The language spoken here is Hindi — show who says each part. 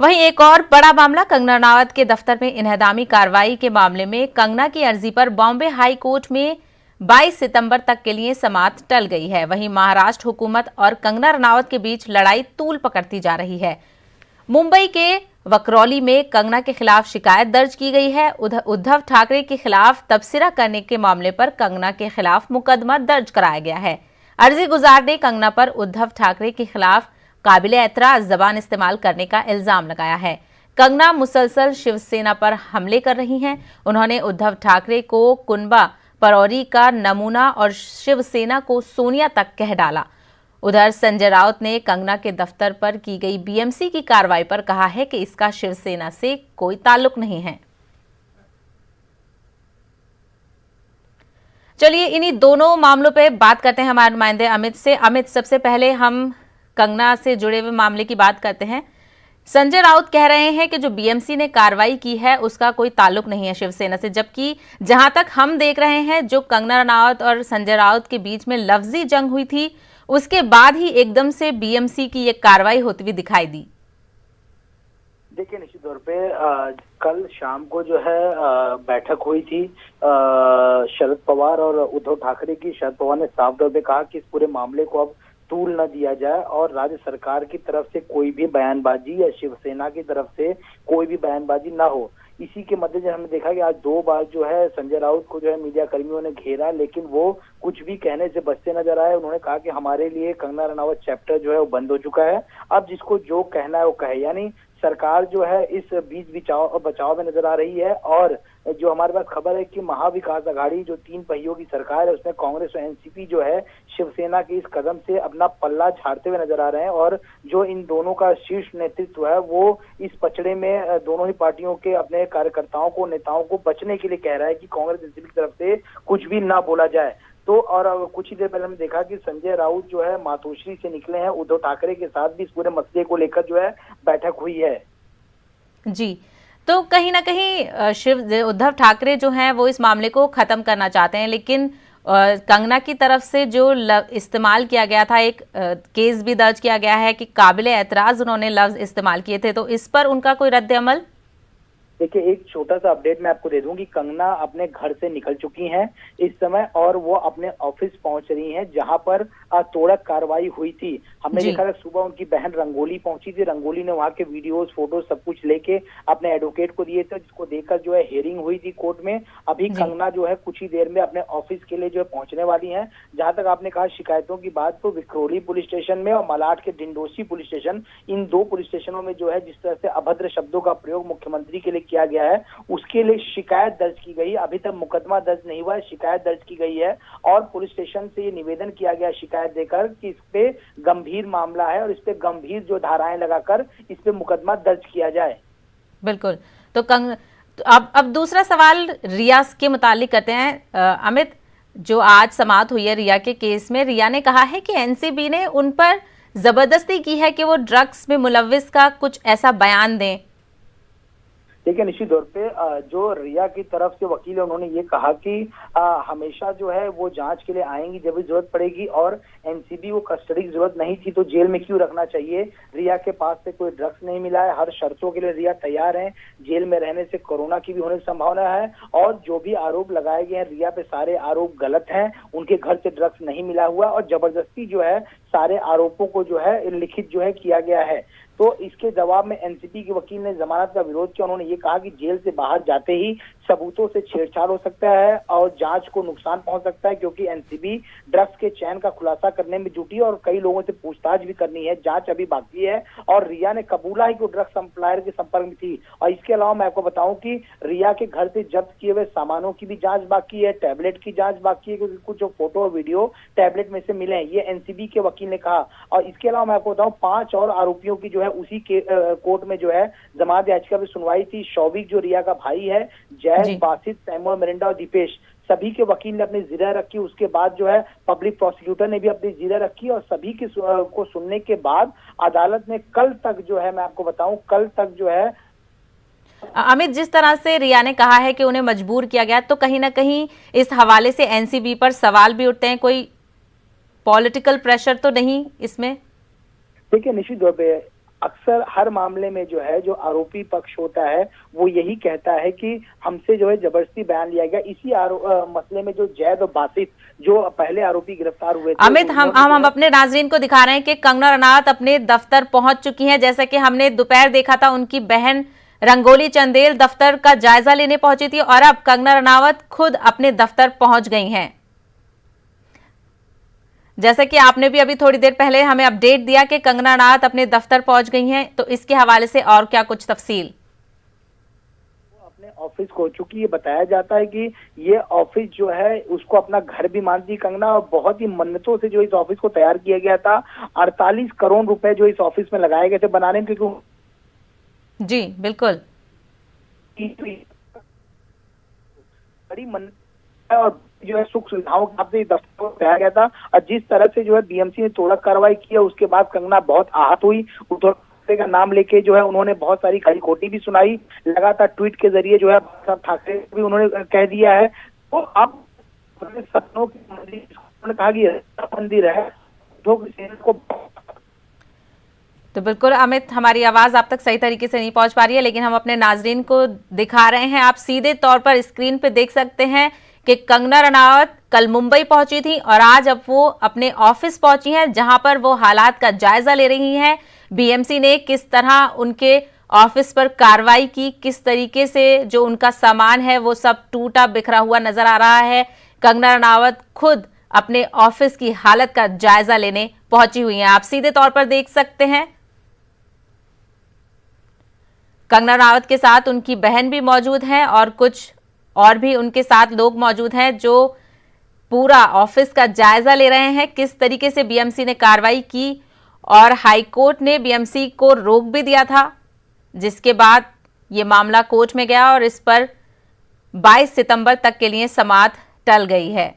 Speaker 1: वहीं एक और बड़ा मामला, कंगना रनावत के दफ्तर में इन्हदामी कार्रवाई के मामले में कंगना की अर्जी पर बॉम्बे हाई कोर्ट में 22 सितंबर तक के लिए समाअत टल गई है। वहीं महाराष्ट्र हुकूमत और कंगना रनावत के बीच लड़ाई तूल पकड़ती जा रही है। मुंबई के वकरौली में कंगना के खिलाफ शिकायत दर्ज की गई है। उद्धव ठाकरे के खिलाफ तबसरा करने के मामले पर कंगना के खिलाफ मुकदमा दर्ज कराया गया है। अर्जी गुजार ने कंगना पर उद्धव ठाकरे के खिलाफ काबिल एतराज जबान इस्तेमाल करने का इल्जाम लगाया है। कंगना मुसलसल शिवसेना पर हमले कर रही हैं। उन्होंने उद्धव ठाकरे को कुनबा परौरी का नमूना और शिवसेना को सोनिया तक कह डाला। उधर संजय राउत ने कंगना के दफ्तर पर की गई बीएमसी की कार्रवाई पर कहा है कि इसका शिवसेना से कोई ताल्लुक नहीं है। चलिए इन्हीं दोनों मामलों पे बात करते हैं हमारे नुमाइंदे अमित से। अमित, सबसे पहले हम कंगना से जुड़े हुए मामले की बात करते हैं। संजय राउत कह रहे हैं कि जो बीएमसी ने कार्रवाई की है उसका कोई ताल्लुक नहीं है शिवसेना से, जबकि जहां तक हम देख रहे हैं जो कंगना रनावत और संजय राउत के बीच में लफ्जी जंग हुई थी उसके बाद ही एकदम से बीएमसी की ये कार्रवाई होती हुई दिखाई दी।
Speaker 2: देखिए, निश्चित तौर पे कल शाम को जो है बैठक हुई थी शरद पवार और उद्धव ठाकरे की। शरद पवार ने साफ तौर पे कहा कि इस पूरे मामले को अब तूल न दिया जाए और राज्य सरकार की तरफ से कोई भी बयानबाजी या शिवसेना की तरफ से कोई भी बयानबाजी ना हो। इसी के मद्देनजर हमने देखा कि आज 2 बार जो है संजय राउत को जो है मीडिया कर्मियों ने घेरा, लेकिन वो कुछ भी कहने से बचते नजर आए। उन्होंने कहा कि हमारे लिए कंगना रनावत चैप्टर जो है वो बंद हो चुका है, अब जिसको जो कहना है वो कहे। यानी सरकार जो है इस बीच बचाव में नजर आ रही है। और जो हमारे पास खबर है कि महाविकास अघाड़ी जो 3 पहियों की सरकार है उसमें कांग्रेस और एनसीपी जो है शिवसेना के इस कदम से अपना पल्ला झाड़ते हुए नजर आ रहे हैं। और जो इन दोनों का शीर्ष नेतृत्व है वो इस पचड़े में दोनों ही पार्टियों के अपने कार्यकर्ताओं को, नेताओं को बचने के लिए कह रहा है कि कांग्रेस एनसीपी की तरफ से कुछ भी ना बोला जाए। तो और कुछ ही देर पहले हमने देखा कि संजय राउत जो है मातोश्री से निकले हैं। उद्धव ठाकरे के साथ भी इस पूरे मसले को लेकर जो है बैठक हुई है।
Speaker 1: जी, तो कहीं ना कहीं उद्धव ठाकरे जो हैं वो इस मामले को खत्म करना चाहते हैं, लेकिन कंगना की तरफ से जो इस्तेमाल किया गया था, एक केस भी दर्ज किया गया है कि काबिले एतराज उन्होंने लफ्ज इस्तेमाल किए थे, तो इस पर उनका कोई रद्द अमल?
Speaker 2: देखिए, एक छोटा सा अपडेट मैं आपको दे दूं कि कंगना अपने घर से निकल चुकी हैं इस समय और वो अपने ऑफिस पहुंच रही हैं जहां पर तोड़क कार्रवाई हुई थी। हमने देखा था सुबह उनकी बहन रंगोली पहुंची थी। रंगोली ने वहां के वीडियोस, फोटोज सब कुछ लेके अपने एडवोकेट को दिए थे, जिसको देखकर जो है हियरिंग हुई थी कोर्ट में। अभी कंगना जो है कुछ ही देर में अपने ऑफिस के लिए जो है पहुंचने वाली है। जहां तक आपने कहा शिकायतों की बात, तो विक्रोली पुलिस स्टेशन में और मलाड के डिंडोसी पुलिस स्टेशन, इन 2 पुलिस स्टेशनों में जो है जिस तरह से अभद्र शब्दों का प्रयोग मुख्यमंत्री के लिए किया गया है उसके लिए शिकायत दर्ज की गई। अभी तक मुकदमा दर्ज नहीं हुआ है, शिकायत दर्ज की गई है और पुलिस स्टेशन से ये निवेदन किया गया शिकायत देकर कि इस पे गंभीर मामला है और इस पे गंभीर जो धाराएं लगाकर इस पे मुकदमा दर्ज किया जाए।
Speaker 1: बिल्कुल। तो अब दूसरा सवाल रिया के मुतालिक करते हैं। अमित, जो आज समाअत हुई है रिया के केस में, रिया ने कहा है कि एनसीबी ने उन पर जबरदस्ती की है कि वो ड्रग्स में मुलव्विस का कुछ ऐसा बयान दें।
Speaker 2: देखिए, निश्चित तौर पे जो रिया की तरफ से वकील है उन्होंने ये कहा कि हमेशा जो है वो जांच के लिए आएंगी जब भी जरूरत पड़ेगी और एनसीबी को कस्टडी की जरूरत नहीं थी तो जेल में क्यों रखना चाहिए। रिया के पास से कोई ड्रग्स नहीं मिला है, हर शर्तों के लिए रिया तैयार है। जेल में रहने से कोरोना की भी होने की संभावना है और जो भी आरोप लगाए गए हैं रिया पे सारे आरोप गलत हैं। उनके घर से ड्रग्स नहीं मिला हुआ और जबरदस्ती जो है सारे आरोपों को जो है लिखित जो है किया गया है। तो इसके जवाब में एनसीबी के वकील ने जमानत का विरोध किया। उन्होंने ये कहा कि जेल से बाहर जाते ही सबूतों से छेड़छाड़ हो सकता है और जांच को नुकसान पहुंच सकता है, क्योंकि एनसीबी ड्रग्स के चैन का खुलासा करने में जुटी है और कई लोगों से पूछताछ भी करनी है। जांच अभी बाकी है और रिया ने कबूला ही कि ड्रग्स सप्लायर के संपर्क में थी। और इसके अलावा मैं आपको बताऊं कि रिया के घर से जब्त किए हुए सामानों की भी जांच बाकी है, टैबलेट की जांच बाकी है, क्योंकि कुछ जो फोटो और वीडियो टैबलेट में से मिले हैं, ये एनसीबी के वकील ने कहा। और इसके अलावा मैं आपको बताऊं 5 और आरोपियों की जो है उसी के कोर्ट में जो है जमानत याचिका पे सुनवाई थी। शौविक जो रिया का भाई है, जैद, बासित, सैमुअल, मिरिंडा और दीपेश, सभी के वकील ने अपनी जिरह रखी। उसके बाद जो है पब्लिक प्रोसिक्यूटर ने भी अपनी जिरह रखी और सभी की को सुनने के बाद अदालत ने कल तक जो है, मैं आपको बताऊं कल तक जो है
Speaker 1: अमित, जिस तरह से रिया ने कहा है कि उन्हें मजबूर किया गया, तो कहीं ना कहीं इस हवाले से एनसीबी पर सवाल भी उठते हैं। कोई पॉलिटिकल प्रेशर तो नहीं इसमें?
Speaker 2: देखिए, निश्चित तौर पे अक्सर हर मामले में जो है जो आरोपी पक्ष होता है वो यही कहता है कि हमसे जो है जबरदस्ती बयान लिया गया। इसी मसले में जो जैद और बासित जो पहले आरोपी गिरफ्तार हुए थे,
Speaker 1: अमित, हम अपने नाजरीन को दिखा रहे हैं कि कंगना रनावत अपने दफ्तर पहुंच चुकी हैं। जैसा कि हमने दोपहर देखा था, उनकी बहन रंगोली चंदेल दफ्तर का जायजा लेने पहुंची थी और अब कंगना रनावत खुद अपने दफ्तर पहुंच गई हैं। जैसे कि आपने भी अभी थोड़ी देर पहले हमें अपडेट दिया कि कंगना रनावत अपने दफ्तर पहुंच गई हैं, तो इसके हवाले से और क्या कुछ तफसील?
Speaker 2: अपने ऑफिस को चूंकि ये बताया जाता है कि ये ऑफिस जो है उसको अपना घर भी मानती कंगना, और बहुत ही मन्नतों से जो इस ऑफिस को तैयार किया गया था। 48 करोड़ रुपए जो इस ऑफिस में लगाए गए थे बनाने में, क्योंकि
Speaker 1: जी बिल्कुल
Speaker 2: बड़ी मन्नत और जो है सुख सुविधाओं के आपसे दफ्तर को तैयार गया था। और जिस तरह से जो है बीएमसी ने तोड़ा कार्रवाई की है, उसके बाद कंगना बहुत आहत हुई। उद्धव ठाकरे का नाम लेके जो है उन्होंने बहुत सारी खरी खोटी भी सुनाई। लगातार ट्वीट के जरिए जो है ठाकरे भी उन्होंने कह दिया है। तो अब सपनों के मंदिर, उन्होंने कहा कि मंदिर है को।
Speaker 1: तो बिल्कुल अमित, हमारी आवाज आप तक सही तरीके से नहीं पहुंच पा रही है, लेकिन हम अपने नाजरीन को दिखा रहे हैं। आप सीधे तौर पर स्क्रीन पे देख सकते हैं कि कंगना रनावत कल मुंबई पहुंची थी और आज अब वो अपने ऑफिस पहुंची हैं, जहां पर वो हालात का जायजा ले रही हैं। बीएमसी ने किस तरह उनके ऑफिस पर कार्रवाई की, किस तरीके से जो उनका सामान है वो सब टूटा बिखरा हुआ नजर आ रहा है। कंगना रनावत खुद अपने ऑफिस की हालत का जायजा लेने पहुंची हुई हैं। आप सीधे तौर पर देख सकते हैं कंगना रनावत के साथ उनकी बहन भी मौजूद हैं और कुछ और भी उनके साथ लोग मौजूद हैं जो पूरा ऑफिस का जायजा ले रहे हैं, किस तरीके से बीएमसी ने कार्रवाई की। और हाईकोर्ट ने बीएमसी को रोक भी दिया था, जिसके बाद ये मामला कोर्ट में गया और इस पर 22 सितंबर तक के लिए समाअत टल गई है।